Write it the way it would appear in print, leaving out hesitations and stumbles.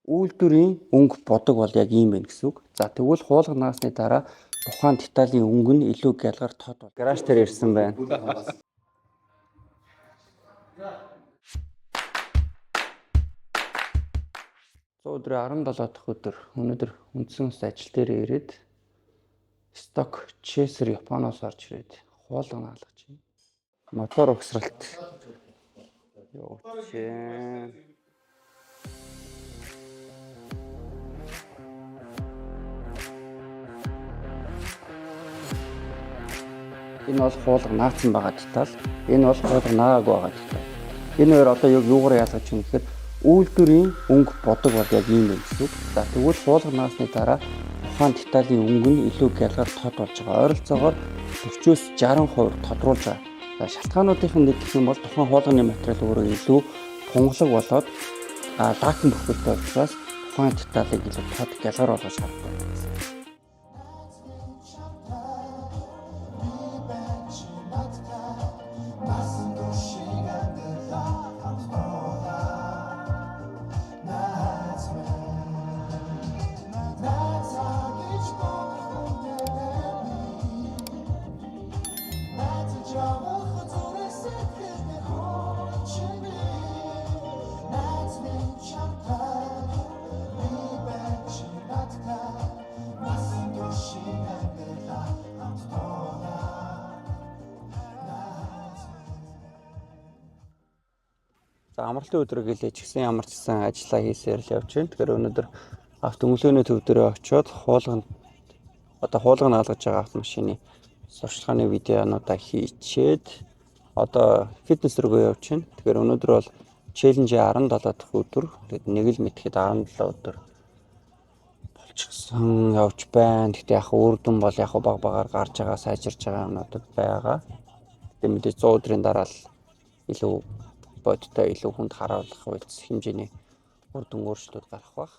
Үйлдвэрийн өнгө бодог бол яг ийм байна гэсэн үг. За тэгвэл хуулга наасны дараа тухайн деталийн өнгө нь илүү гялгар тод бол. Гараж дээр ирсэн байна. Өдрийн 17 дахь өдөр. Өнөөдөр үндсэн ус ажил дээр ирээд сток чесер Японоос орж ирээд хуулга наалгаж байна. Мотор угсралт явуулж байна. Энэ бол хуулга наацсан байгаа деталь. Энэ бол хуулга наагаагүй байгаа деталь. Энэ хоёр одоо юугаар ялгаж байна гэхээр үйлдвэрийн өнгө бодог бол яг ийм байна гэсэн үг. За тэгвэл хуулга наасны дараа тухайн деталийн өнгө нь илүү гялгар тод болж байгаа. Ойролцоогоор 40-с 60% тодруулж байгаа. За шалтгаануудын нэг гэх юм бол тухайн хуулганы материал өөрөө илүү тунгалаг болоод лакм бүхэлдэй учраас тухайн деталийг илүү тод гялгар болгож шаарддаг. За амралтын өдрөө гэлээ ч гэсэн ямар ч гэсэн ажиллаа хийсээр л явж байна. Тэгэхээр өнөөдөр автомөлөөний төв дээрээ очиод хуулга наалгаж байгаа автомашины сурчлагын видеонуудаа хийчээд одоо фитнес рүүгээ явж байна. Тэгэхээр өнөөдөр бол челленжийн 17 дахь өдөр. Тэгээд нэг л мэтгэхэд 17 өдөр болчихсон явж байна. Гэхдээ яг үр дүн бол яг баг багаар гарч байгаа, сайжирч байгаа юмнууд байгаа. Тэгээд мэдээж 100 өдрийн дараа л илүү бодтой илүү хүнд харуулах үйлс хэмжээний үр дүн өөрчлөлт гарах бах.